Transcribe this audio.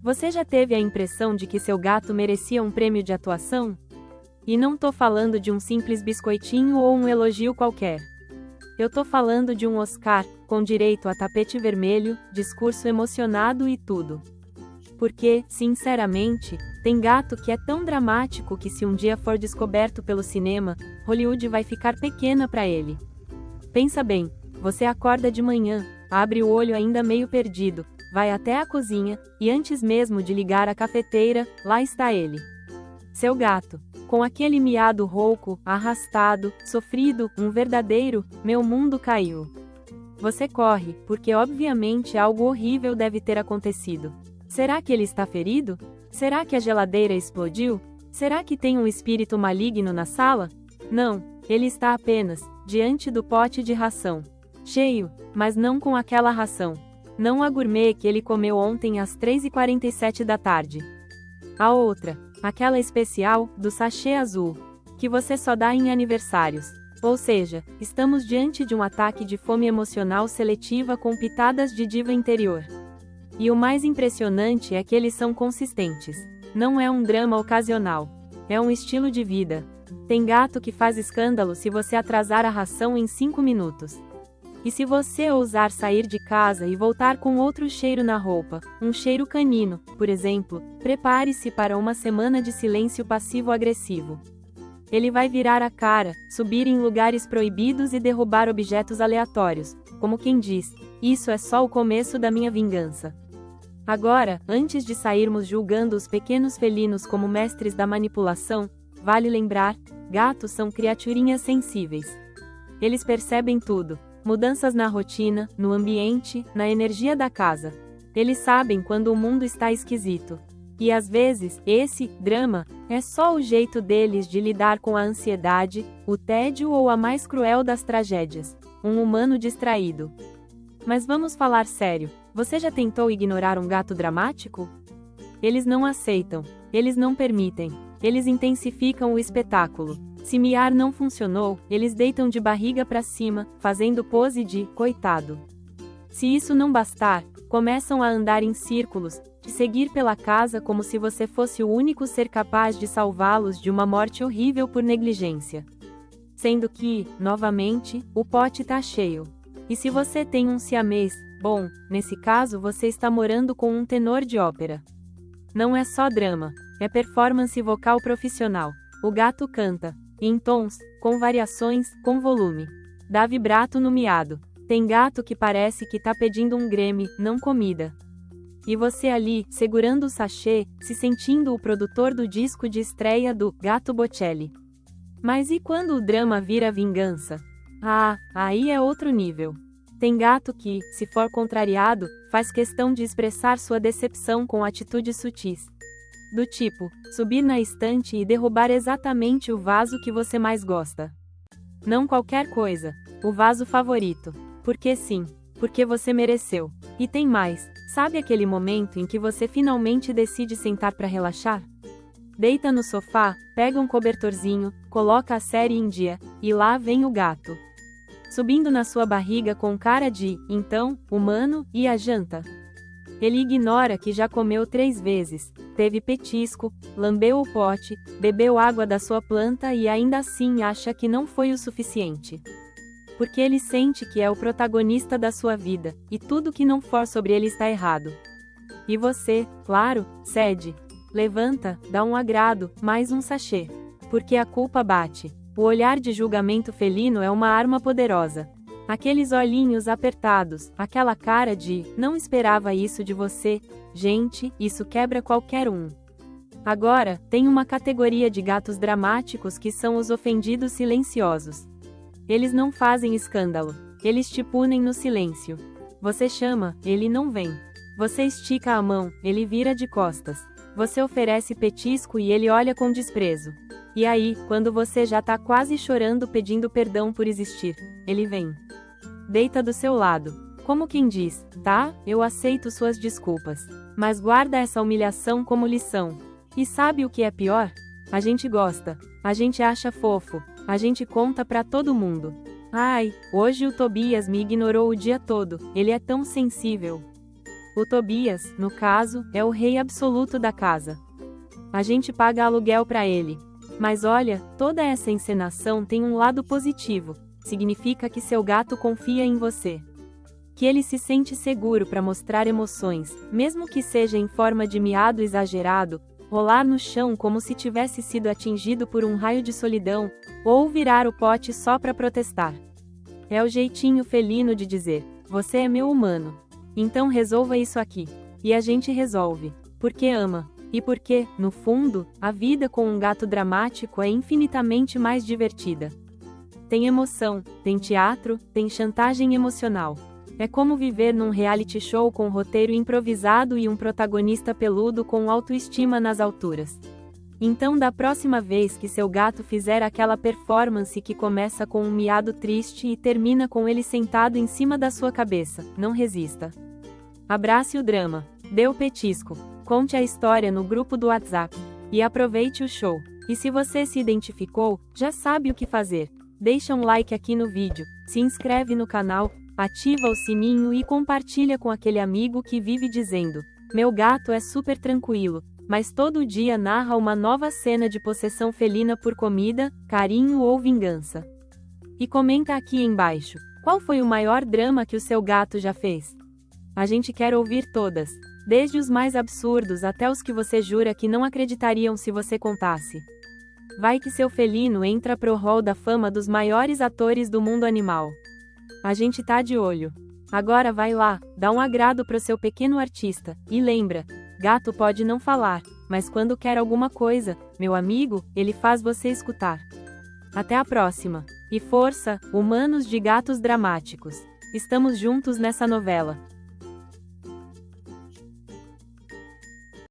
Você já teve a impressão de que seu gato merecia um prêmio de atuação? E não tô falando de um simples biscoitinho ou um elogio qualquer. Eu tô falando de um Oscar, com direito a tapete vermelho, discurso emocionado e tudo. Porque, sinceramente, tem gato que é tão dramático que se um dia for descoberto pelo cinema, Hollywood vai ficar pequena para ele. Pensa bem, você acorda de manhã, abre o olho ainda meio perdido, vai até a cozinha, e antes mesmo de ligar a cafeteira, lá está ele. Seu gato, com aquele miado rouco, arrastado, sofrido, um verdadeiro, meu mundo caiu. Você corre, porque obviamente algo horrível deve ter acontecido. Será que ele está ferido? Será que a geladeira explodiu? Será que tem um espírito maligno na sala? Não, ele está apenas diante do pote de ração. Cheio, mas não com aquela ração. Não a gourmet que ele comeu ontem às 3h47 da tarde. A outra, aquela especial, do sachê azul, que você só dá em aniversários. Ou seja, estamos diante de um ataque de fome emocional seletiva com pitadas de diva interior. E o mais impressionante é que eles são consistentes. Não é um drama ocasional. É um estilo de vida. Tem gato que faz escândalo se você atrasar a ração em 5 minutos. E se você ousar sair de casa e voltar com outro cheiro na roupa, um cheiro canino, por exemplo, prepare-se para uma semana de silêncio passivo-agressivo. Ele vai virar a cara, subir em lugares proibidos e derrubar objetos aleatórios, como quem diz, isso é só o começo da minha vingança. Agora, antes de sairmos julgando os pequenos felinos como mestres da manipulação, vale lembrar, gatos são criaturinhas sensíveis. Eles percebem tudo. Mudanças na rotina, no ambiente, na energia da casa. Eles sabem quando o mundo está esquisito. E às vezes, esse drama é só o jeito deles de lidar com a ansiedade, o tédio ou a mais cruel das tragédias, um humano distraído. Mas vamos falar sério, você já tentou ignorar um gato dramático? Eles não aceitam, eles não permitem, eles intensificam o espetáculo. Se miar não funcionou, eles deitam de barriga para cima, fazendo pose de coitado. Se isso não bastar, começam a andar em círculos, de seguir pela casa como se você fosse o único ser capaz de salvá-los de uma morte horrível por negligência. Sendo que, novamente, o pote tá cheio. E se você tem um siamês, bom, nesse caso você está morando com um tenor de ópera. Não é só drama, é performance vocal profissional. O gato canta. Em tons, com variações, com volume. Dá vibrato no miado. Tem gato que parece que tá pedindo um Grammy, não comida. E você ali, segurando o sachê, se sentindo o produtor do disco de estreia do Gato Bocelli. Mas e quando o drama vira vingança? Ah, aí é outro nível. Tem gato que, se for contrariado, faz questão de expressar sua decepção com atitudes sutis. Do tipo, subir na estante e derrubar exatamente o vaso que você mais gosta. Não qualquer coisa, o vaso favorito. Porque sim, porque você mereceu. E tem mais, sabe aquele momento em que você finalmente decide sentar para relaxar? Deita no sofá, pega um cobertorzinho, coloca a série em dia, e lá vem o gato. Subindo na sua barriga com cara de, então, humano, e a janta? Ele ignora que já comeu 3 vezes, teve petisco, lambeu o pote, bebeu água da sua planta e ainda assim acha que não foi o suficiente. Porque ele sente que é o protagonista da sua vida, e tudo que não for sobre ele está errado. E você, claro, cede. Levanta, dá um agrado, mais um sachê. Porque a culpa bate. O olhar de julgamento felino é uma arma poderosa. Aqueles olhinhos apertados, aquela cara de, não esperava isso de você, gente, isso quebra qualquer um. Agora, tem uma categoria de gatos dramáticos que são os ofendidos silenciosos. Eles não fazem escândalo, eles te punem no silêncio. Você chama, ele não vem. Você estica a mão, ele vira de costas. Você oferece petisco e ele olha com desprezo. E aí, quando você já tá quase chorando pedindo perdão por existir, ele vem. Deita do seu lado. Como quem diz, tá, eu aceito suas desculpas. Mas guarda essa humilhação como lição. E sabe o que é pior? A gente gosta. A gente acha fofo. A gente conta pra todo mundo. Ai, hoje o Tobias me ignorou o dia todo, ele é tão sensível. O Tobias, no caso, é o rei absoluto da casa. A gente paga aluguel para ele. Mas olha, toda essa encenação tem um lado positivo. Significa que seu gato confia em você. Que ele se sente seguro para mostrar emoções, mesmo que seja em forma de miado exagerado, rolar no chão como se tivesse sido atingido por um raio de solidão, ou virar o pote só para protestar. É o jeitinho felino de dizer: você é meu humano. Então resolva isso aqui. E a gente resolve. Porque ama. E porque, no fundo, a vida com um gato dramático é infinitamente mais divertida. Tem emoção, tem teatro, tem chantagem emocional. É como viver num reality show com roteiro improvisado e um protagonista peludo com autoestima nas alturas. Então, da próxima vez que seu gato fizer aquela performance que começa com um miado triste e termina com ele sentado em cima da sua cabeça, não resista. Abrace o drama, dê o petisco, conte a história no grupo do WhatsApp e aproveite o show. E se você se identificou, já sabe o que fazer. Deixa um like aqui no vídeo, se inscreve no canal, ativa o sininho e compartilha com aquele amigo que vive dizendo: meu gato é super tranquilo, mas todo dia narra uma nova cena de possessão felina por comida, carinho ou vingança. E comenta aqui embaixo, qual foi o maior drama que o seu gato já fez? A gente quer ouvir todas, desde os mais absurdos até os que você jura que não acreditariam se você contasse. Vai que seu felino entra pro hall da fama dos maiores atores do mundo animal. A gente tá de olho. Agora vai lá, dá um agrado pro seu pequeno artista, e lembra, gato pode não falar, mas quando quer alguma coisa, meu amigo, ele faz você escutar. Até a próxima. E força, humanos de gatos dramáticos. Estamos juntos nessa novela.